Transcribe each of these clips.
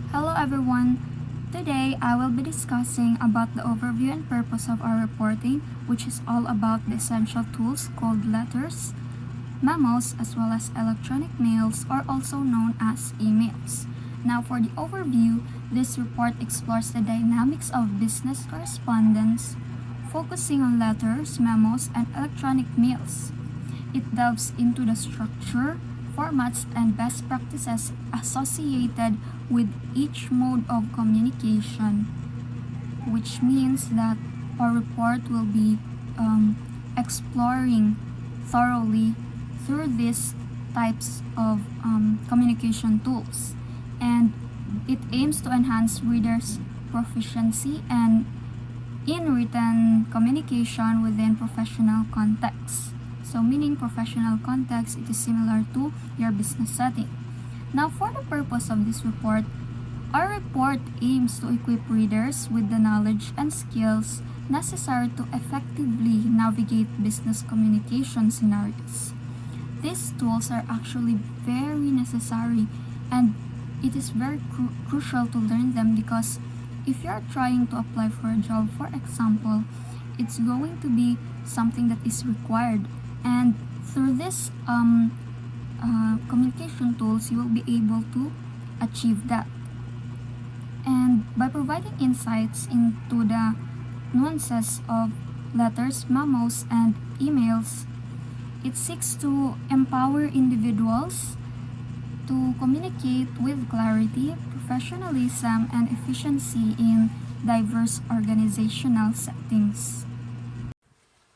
Hello everyone. Today I will be discussing about the overview and purpose of our reporting, which is all about the essential tools called letters, memos, as well as electronic mails or also known as emails. Now for the overview, this report explores the dynamics of business correspondence, focusing on letters, memos, and electronic mails. It delves into the structure, formats, and best practices associated with each mode of communication, which means that our report will be exploring thoroughly through these types of communication tools. And it aims to enhance readers' proficiency and in written communication within professional context. So meaning professional context, it is similar to your business setting. Now for the purpose of this report, our report aims to equip readers with the knowledge and skills necessary to effectively navigate business communication scenarios. These tools are actually very necessary and it is very crucial to learn them because if you are trying to apply for a job, for example, it's going to be something that is required. And through this communication tools, you will be able to achieve that. And by providing insights into the nuances of letters, memos, and emails, it seeks to empower individuals to communicate with clarity, professionalism, and efficiency in diverse organizational settings.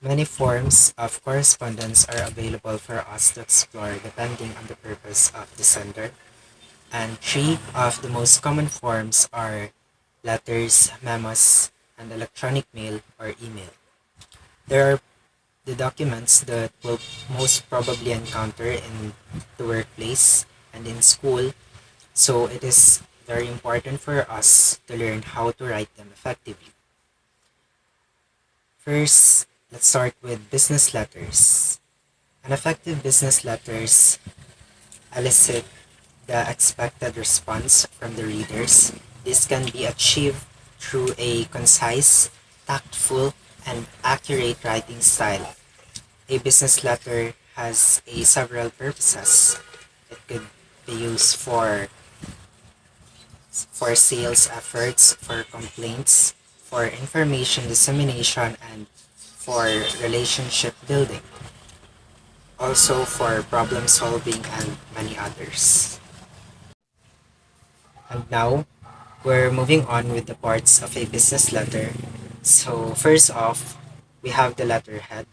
Many forms of correspondence are available for us to explore depending on the purpose of the sender, and three of the most common forms are letters, memos, and electronic mail or email. There are the documents that we'll most probably encounter in the workplace and in school, so it is very important for us to learn how to write them effectively. First, let's start with business letters. An effective business letters elicit the expected response from the readers. This can be achieved through a concise, tactful, and accurate writing style. A business letter has several purposes. It could be used for sales efforts, for complaints, for information dissemination, and for relationship building. Also for problem solving and many others. And now, we're moving on with the parts of a business letter. So first off, we have the letterhead.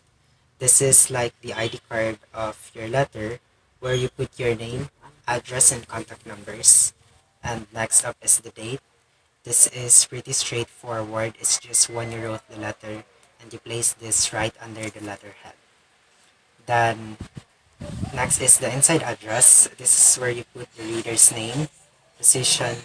This is like the ID card of your letter where you put your name, address, and contact numbers. And next up is the date. This is pretty straightforward. It's just when you wrote the letter and you place this right under the letterhead. Then next is the inside address. This is where you put the reader's name, position,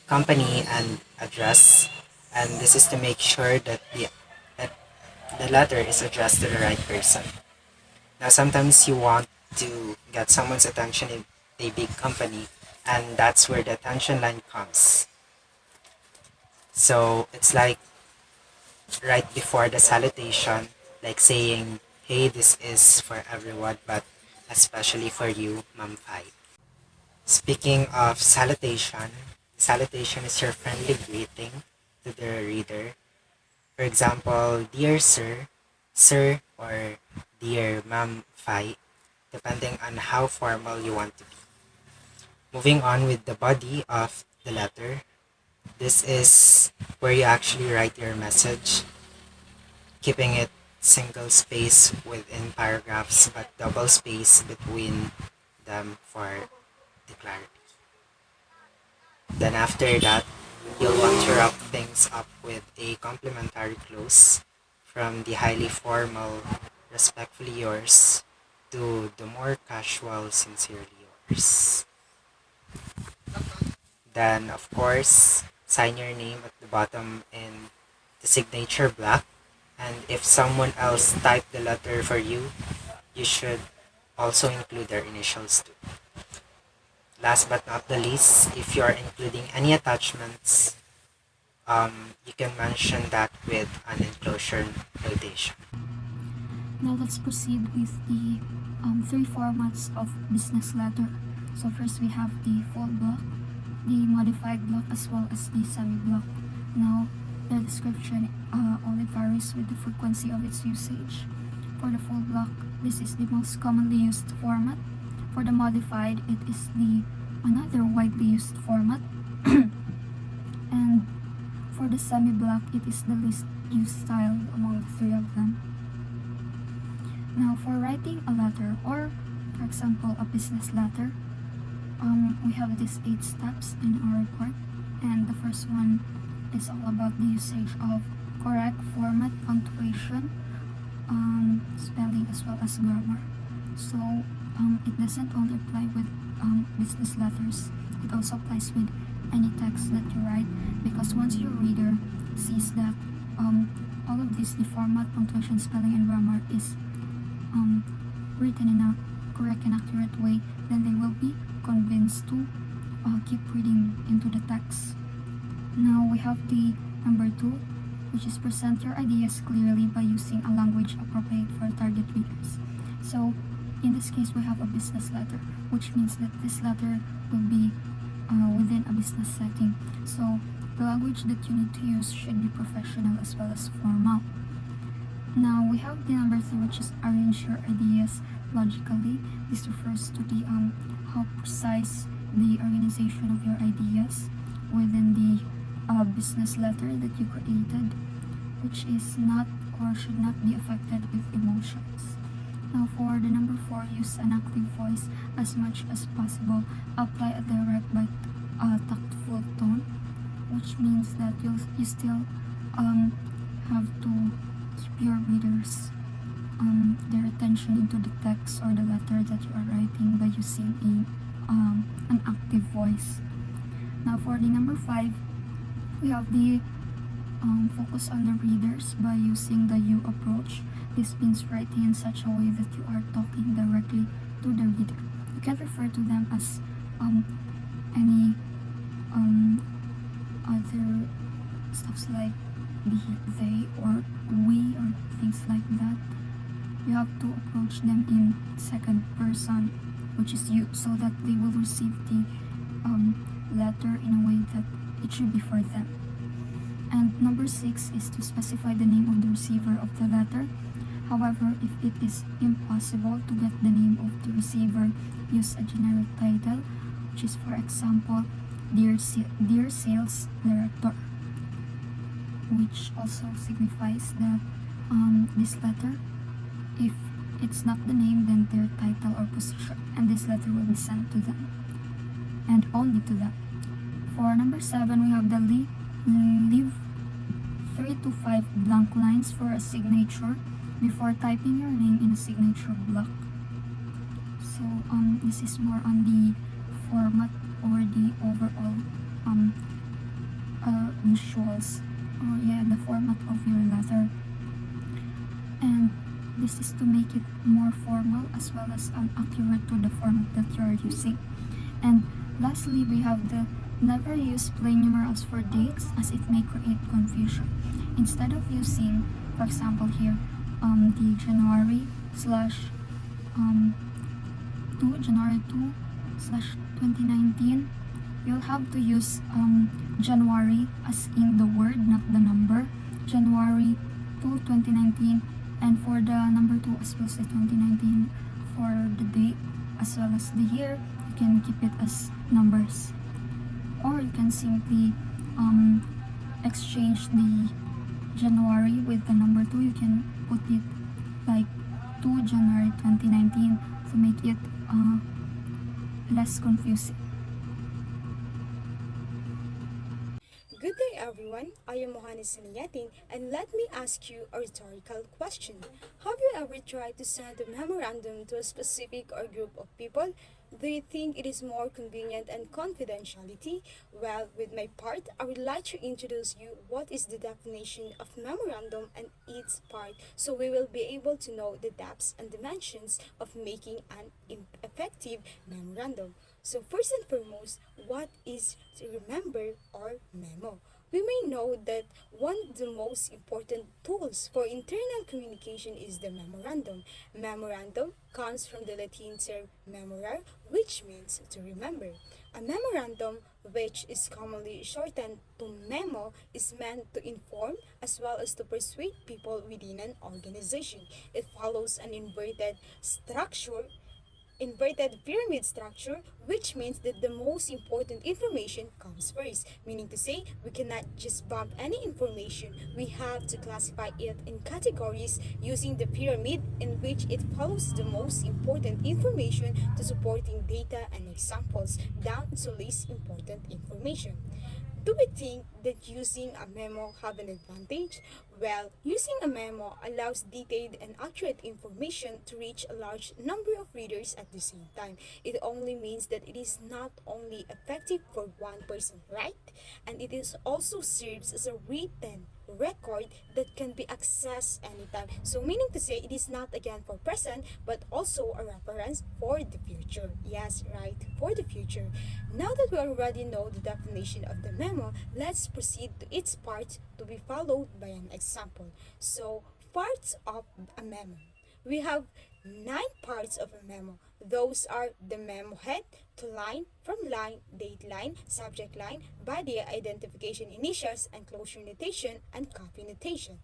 company, and address. And this is to make sure that the letter is addressed to the right person. Now, sometimes you want to get someone's attention in a big company, and that's where the attention line comes. So it's like right before the salutation, like saying, "Hey, this is for everyone, but especially for you, Ma'am Fai." Speaking of salutation is your friendly greeting to the reader. For example, dear sir, or dear Ma'am Fai, depending on how formal you want to be. Moving on with the body of the letter, this is where you actually write your message, keeping it single space within paragraphs but double space between them for the clarity. Then after that, you'll want to wrap things up with a complimentary close from the highly formal, respectfully yours to the more casual, sincerely yours. Then, of course, sign your name at the bottom in the signature block. And if someone else typed the letter for you, you should also include their initials too. Last but not the least, if you are including any attachments, you can mention that with an enclosure notation. Now let's proceed with the three formats of business letter. So first we have the full block, the modified block, as well as the semi-block. Now the description only varies with the frequency of its usage. For the full block, this is the most commonly used format. For the modified, it is the another widely used format. And for the semi-block, it is the least used style among the three of them. Now for writing a letter, or for example a business letter, we have these 8 steps in our report, and the first one is all about the usage of correct format, punctuation, spelling, as well as grammar. So it doesn't only apply with business letters, it also applies with any text that you write, because once your reader sees that all of this, the format, punctuation, spelling, and grammar is written in a correct and accurate way, then they will be convinced to keep reading into the text. Now we have the number 2, which is present your ideas clearly by using a language appropriate for target readers. So in this case, we have a business letter, which means that this letter will be within a business setting. So the language that you need to use should be professional as well as formal. Now we have the number 3, which is arrange your ideas logically. This refers to the how precise the organization of your ideas within the business letter that you created, which is not or should not be affected with emotions. Now for the number 4, use an active voice as much as possible. Apply a direct but tactful tone, which means that you still have to keep your readers their attention into the text or the letter that you are writing by using an active voice. Now for the number 5, we have the focus on the readers by using the you approach. This means writing in such a way that you are talking directly to the reader. You can refer to them as any other stuffs like they or we or things like that. You have to approach them in second person, which is you, so that they will receive the letter in a way that it should be for them. And number 6 is to specify the name of the receiver of the letter. However, if it is impossible to get the name of the receiver, use a generic title, which is, for example, Dear Sales Director, which also signifies that this letter, if it's not the name, then their title or position, and this letter will be sent to them, and only to them. For number 7, we have the leave 3 to 5 blank lines for a signature before typing your name in a signature block. So this is more on the format or the overall visuals, or the format of your letter. And this is to make it more formal as well as accurate to the format that you are using. And lastly, we have the never use plain numerals for dates, as it may create confusion. Instead of using, for example here, the January 2 slash 2019, you'll have to use January as in the word, not the number. January 2, 2019, and for the number 2 as well as 2019 for the date as well as the year, you can keep it as numbers. Or you can simply exchange the January with the number 2. You can put it like 2 January 2019 to make it less confusing. Good day, everyone. I am Mohanis Saniyatin, and let me ask you a rhetorical question. Have you ever tried to send a memorandum to a specific or group of people? Do you think it is more convenient and confidentiality? Well, with my part, I would like to introduce you what is the definition of memorandum and its part, so we will be able to know the depths and dimensions of making an effective memorandum. So first and foremost, what is to remember or memo? We may know that one of the most important tools for internal communication is the memorandum. Memorandum comes from the Latin term memorar, which means to remember. A memorandum, which is commonly shortened to memo, is meant to inform as well as to persuade people within an organization. It follows an inverted pyramid structure, which means that the most important information comes first. Meaning to say, we cannot just bump any information. We have to classify it in categories using the pyramid in which it follows the most important information to supporting data and examples down to least important information. Do we think that using a memo have an advantage? Well, using a memo allows detailed and accurate information to reach a large number of readers at the same time. It only means that it is not only effective for one person, right? And it is also serves as a written record that can be accessed anytime. So meaning to say it is not again for present but also a reference for the future. Yes, right, for the future. Now that we already know the definition of the memo, let's proceed to its parts to be followed by an example. So parts of a memo. We have 9 parts of a memo. Those are the memo head, to line, from line, date line, subject line, body identification initials, and closure notation, and copy notation.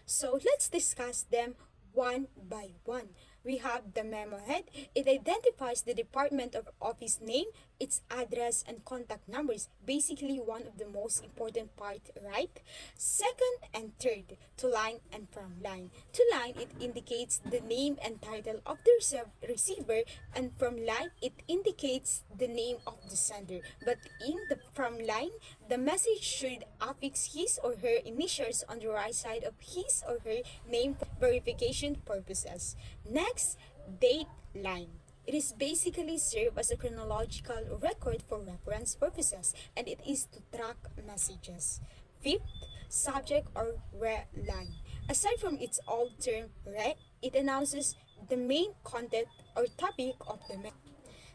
So let's discuss them one by one. We have the memo head. It identifies the department of office name, its address, and contact numbers. Basically, one of the most important part, right? Second and third, to line and from line. To line, it indicates the name and title of the receiver, and from line, it indicates the name of the sender. But in the from line, the message should affix his or her initials on the right side of his or her name for verification purposes. Next, date line. It is basically served as a chronological record for reference purposes, and it is to track messages. Fifth, subject or line. Aside from its old term re, it announces the main content or topic of the memo.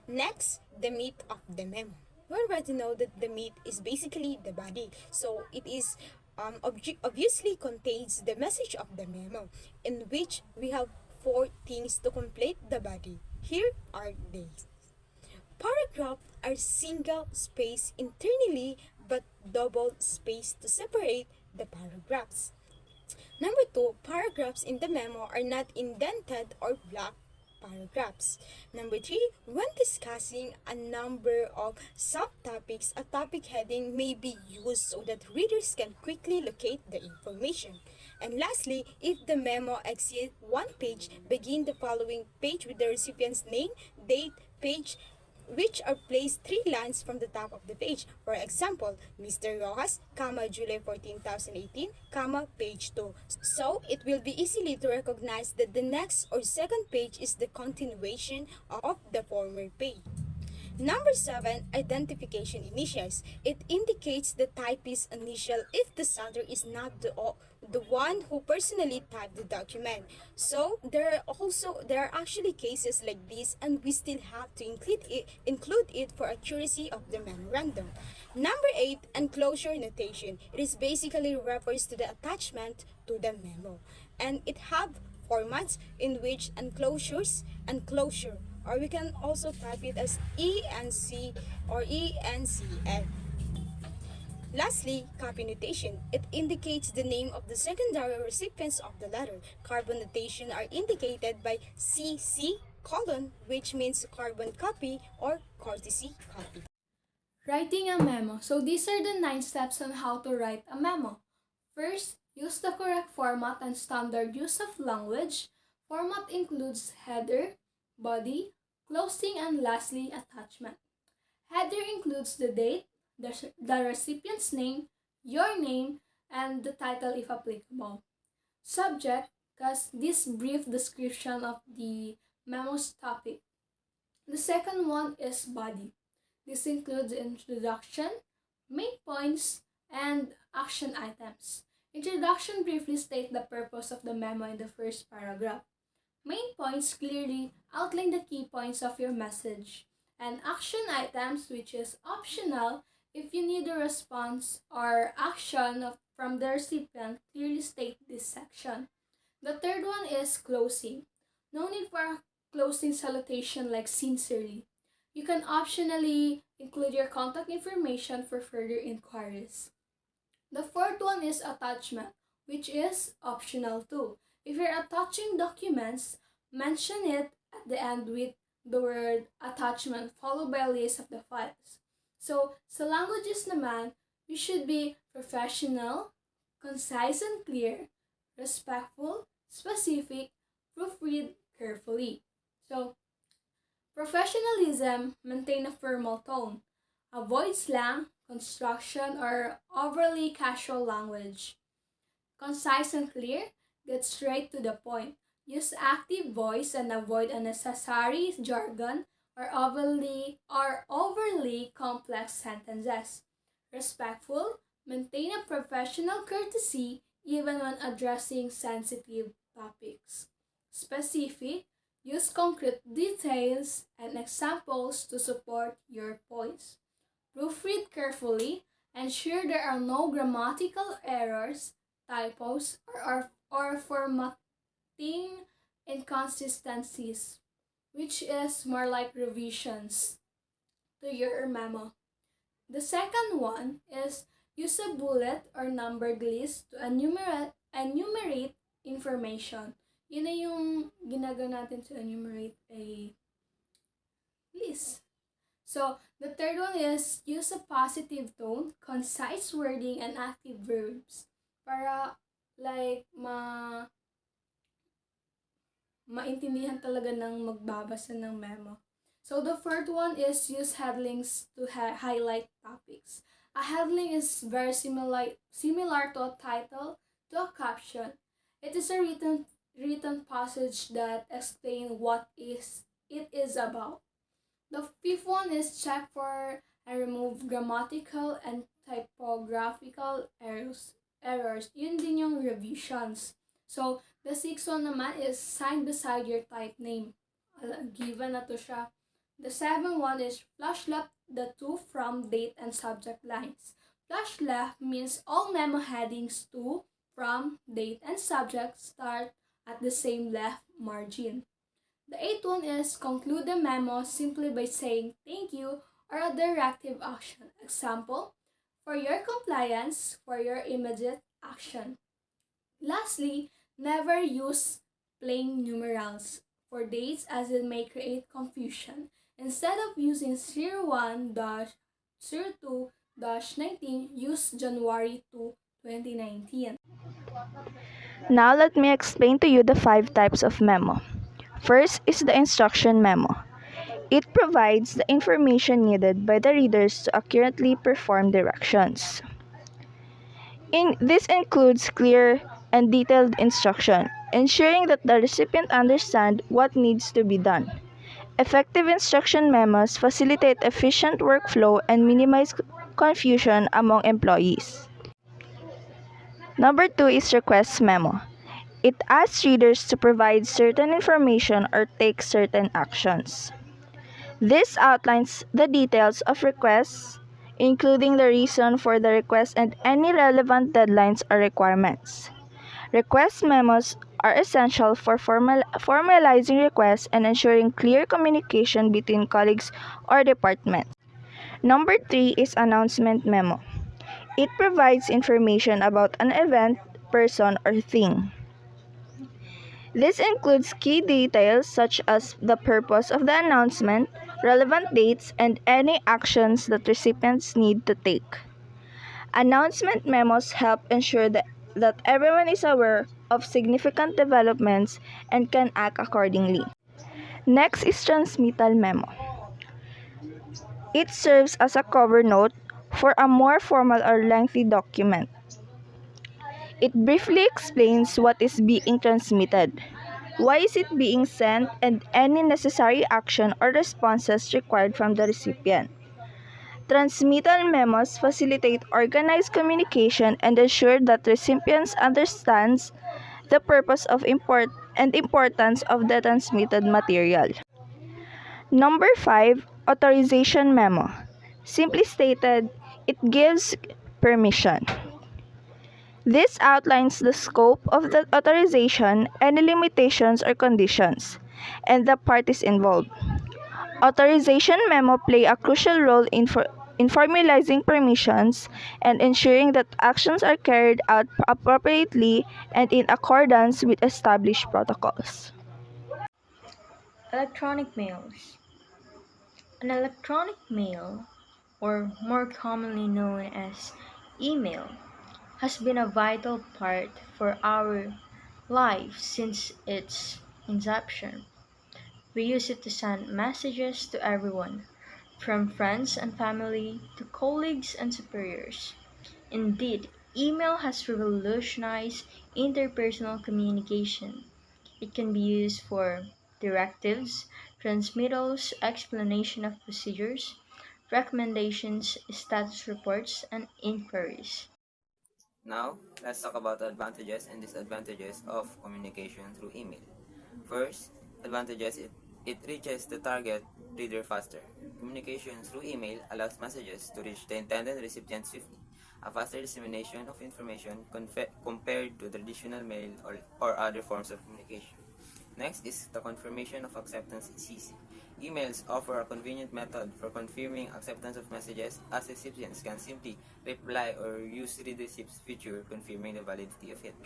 Next, the meat of the memo. We already know that the meat is basically the body, so it is obviously contains the message of the memo, in which we have 4 things to complete the body. Here are they. Paragraph are single space internally but double space to separate the paragraphs. Number 2, paragraphs in the memo are not indented or blocked paragraphs. Number 3, when discussing a number of subtopics, a topic heading may be used so that readers can quickly locate the information. And lastly, if the memo exceeds 1 page, begin the following page with the recipient's name, date, page, which are placed 3 lines from the top of the page. For example, Mr. Rojas, July 14, 2018, page 2. So, it will be easily to recognize that the next or second page is the continuation of the former page. Number 7, identification initials. It indicates the typist's initial if the sender is not the one who personally typed the document. So there are actually cases like this, and we still have to include it for accuracy of the memorandum. Number 8, enclosure notation. It is basically refers to the attachment to the memo, and it have formats in which enclosure, or we can also type it as ENC or ENCN. Lastly, copy notation. It indicates the name of the secondary recipients of the letter. Carbon notation are indicated by CC colon, which means carbon copy or courtesy copy. Writing a memo. So these are the 9 steps on how to write a memo. First, use the correct format and standard use of language. Format includes header, body, closing, and lastly, attachment. Header includes the date, the recipient's name, your name, and the title if applicable. Subject, because this brief description of the memo's topic. The second one is body. This includes introduction, main points, and action items. Introduction briefly state the purpose of the memo in the first paragraph. Main points clearly outline the key points of your message. And action items, which is optional if you need a response or action from the recipient, clearly state this section. The third one is closing. No need for a closing salutation like sincerely. You can optionally include your contact information for further inquiries. The fourth one is attachment, which is optional too. If you're attaching documents, mention it at the end with the word attachment followed by a list of the files. So, sa languages naman, you should be professional, concise and clear, respectful, specific, proofread carefully. So, professionalism, maintain a formal tone. Avoid slang, construction, or overly casual language. Concise and clear, get straight to the point. Use active voice and avoid unnecessary jargon or overly complex sentences. Respectful, maintain a professional courtesy even when addressing sensitive topics. Specific, use concrete details and examples to support your points. Proofread carefully, ensure there are no grammatical errors, typos, or formatting inconsistencies, which is more like revisions to your memo. The second one is use a bullet or numbered list to enumerate information. Yun na yung ginagawa natin to enumerate a list. So, the third one is use a positive tone, concise wording, and active verbs para like maintindihan talaga ng magbabasa ng memo. So, the fourth one is use headlings to highlight topics. A headling is very similar to a title, to a caption. It is a written passage that explains what it is about. The fifth one is check for and remove grammatical and typographical errors. Yun din yung revisions. So, the sixth one naman is sign beside your type name. Given na to siya. The seventh one is flush left the two from date and subject lines. Flush left means all memo headings to, from, date, and subject start at the same left margin. The eighth one is conclude the memo simply by saying thank you or a directive action. Example, for your compliance, for your immediate action. Lastly, never use plain numerals for dates as it may create confusion. Instead of using 01-02-19, use January 2, 2019. Now let me explain to you the 5 types of memo. First is the instruction memo. It provides the information needed by the readers to accurately perform directions. This includes clear and detailed instruction, ensuring that the recipient understands what needs to be done. Effective instruction memos facilitate efficient workflow and minimize confusion among employees. Number 2 is request memo. It asks readers to provide certain information or take certain actions. This outlines the details of requests, including the reason for the request and any relevant deadlines or requirements. Request memos are essential for formalizing requests and ensuring clear communication between colleagues or departments. Number 3 is announcement memo. It provides information about an event, person, or thing. This includes key details such as the purpose of the announcement, relevant dates, and any actions that recipients need to take. Announcement memos help ensure that everyone is aware of significant developments and can act accordingly. Next is transmittal memo. It serves as a cover note for a more formal or lengthy document. It briefly explains what is being transmitted, why is it being sent, and any necessary action or responses required from the recipient. Transmittal memos facilitate organized communication and ensure that recipients understands the purpose of and importance of the transmitted material. Number 5, authorization memo. Simply stated, it gives permission. This outlines the scope of the authorization, any limitations or conditions, and the parties involved. Authorization memo play a crucial role in formalizing permissions and ensuring that actions are carried out appropriately and in accordance with established protocols. Electronic mails. An electronic mail, or more commonly known as email, has been a vital part for our life since its inception. We use it to send messages to everyone, from friends and family to colleagues and superiors. Indeed, email has revolutionized interpersonal communication. It can be used for directives, transmittals, explanation of procedures, recommendations, status reports, and inquiries. Now, let's talk about the advantages and disadvantages of communication through email. First, advantages it reaches the target reader faster. Communication through email allows messages to reach the intended recipient swiftly, a faster dissemination of information compared to traditional mail or other forms of communication. Next is the confirmation of acceptance is easy. Emails offer a convenient method for confirming acceptance of messages as recipients can simply reply or use read receipts feature confirming the validity of it.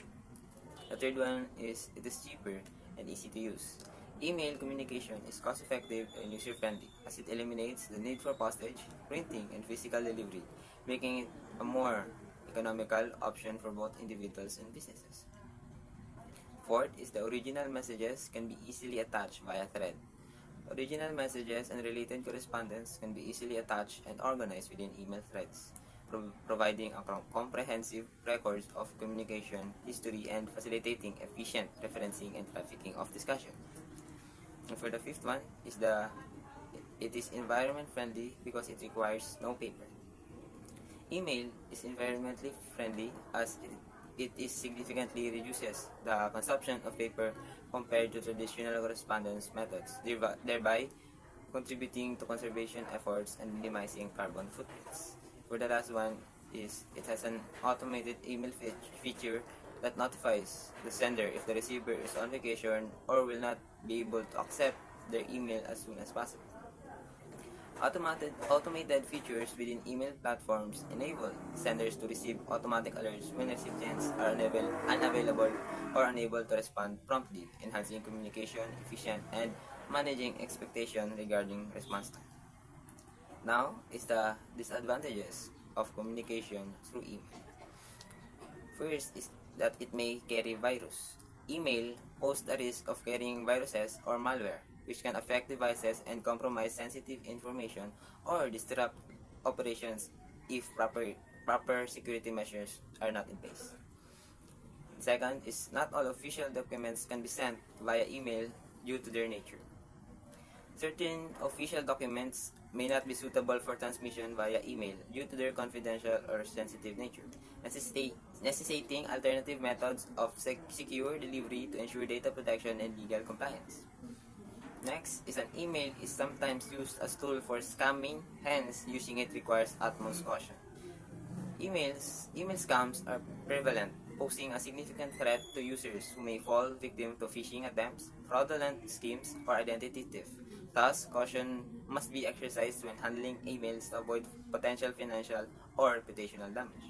The third one is it is cheaper and easy to use. Email communication is cost-effective and user-friendly as it eliminates the need for postage, printing, and physical delivery, making it a more economical option for both individuals and businesses. Fourth is the original messages can be easily attached via thread. Original messages and related correspondence can be easily attached and organized within email threads, providing a comprehensive record of communication history and facilitating efficient referencing and trafficking of discussion. And for the fifth one is it is environment friendly because it requires no paper. Email is environmentally friendly as it is significantly reduces the consumption of paper compared to traditional correspondence methods, thereby contributing to conservation efforts and minimizing carbon footprints. For the last one is it has an automated email feature that notifies the sender if the receiver is on vacation or will not be able to accept their email as soon as possible. Automated features within email platforms enable senders to receive automatic alerts when recipients are unavailable or unable to respond promptly, enhancing communication efficient and managing expectation regarding response time. Now is the disadvantages of communication through email. First is that it may carry virus. Email poses a risk of carrying viruses or malware, which can affect devices and compromise sensitive information or disrupt operations if proper security measures are not in place. Second is not all official documents can be sent via email due to their nature. Certain official documents may not be suitable for transmission via email due to their confidential or sensitive nature, necessitating alternative methods of secure delivery to ensure data protection and legal compliance. Next is an email is sometimes used as tool for scamming, hence using it requires utmost caution. Email scams are prevalent, posing a significant threat to users who may fall victim to phishing attempts, fraudulent schemes, or identity theft. Thus, caution must be exercised when handling emails to avoid potential financial or reputational damage.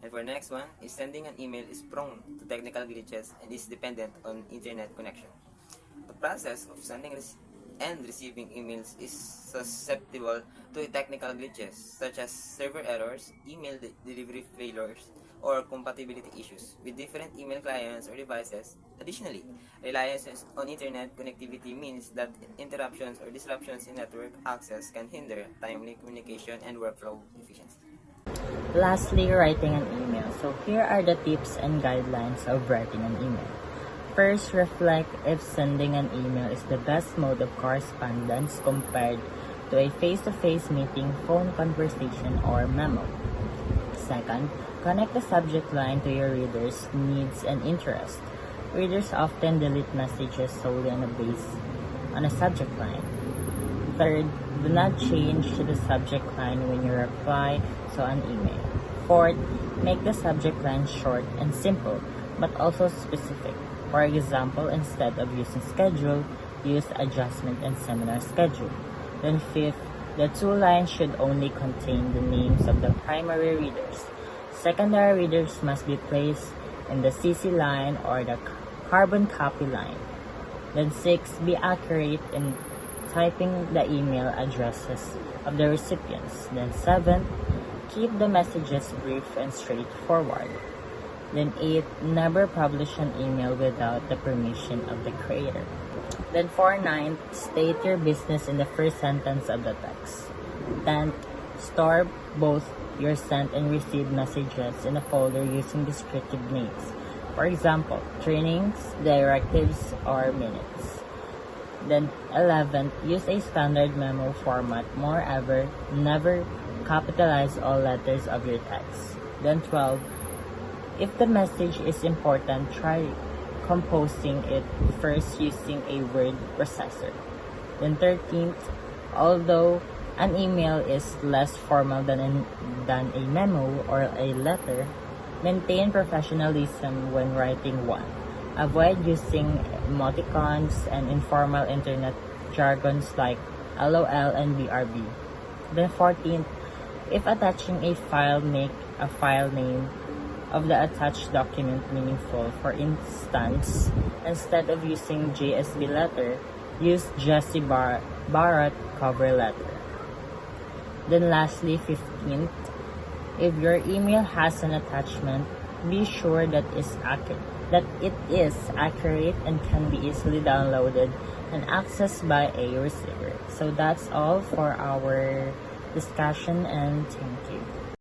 And for the next one, is sending an email is prone to technical glitches and is dependent on internet connection. The process of sending and receiving emails is susceptible to technical glitches such as server errors, email delivery failures, or compatibility issues with different email clients or devices. Additionally, reliance on internet connectivity means that interruptions or disruptions in network access can hinder timely communication and workflow efficiency. Lastly, writing an email. So here are the tips and guidelines of writing an email. First, reflect if sending an email is the best mode of correspondence compared to a face-to-face meeting, phone conversation, or memo. Second, connect the subject line to your reader's needs and interests. Readers often delete messages solely on a subject line. Third, do not change the subject line when you reply to an email. Fourth, make the subject line short and simple, but also specific. For example, instead of using schedule, use adjustment and seminar schedule. Then fifth, the two lines should only contain the names of the primary readers. Secondary readers must be placed in the CC line or the carbon copy line. Then six, be accurate in typing the email addresses of the recipients. Then seven, keep the messages brief and straightforward. Then 8, never publish an email without the permission of the creator. Then for 9, state your business in the first sentence of the text. 10, store both your sent and received messages in a folder using descriptive names. For example, trainings, directives, or minutes. Then 11, use a standard memo format. Moreover, never capitalize all letters of your text. Then 12, if the message is important, try composing it first using a word processor. Then 13th, although an email is less formal than a memo or a letter, maintain professionalism when writing one. Avoid using emoticons and informal internet jargons like LOL and BRB. Then 14th, if attaching a file, make a file name of the attached document meaningful. For instance, instead of using JSB letter, use Jesse Barat cover letter. Then lastly, 15th, if your email has an attachment, be sure that it is accurate and can be easily downloaded and accessed by a receiver. So that's all for our discussion, and thank you.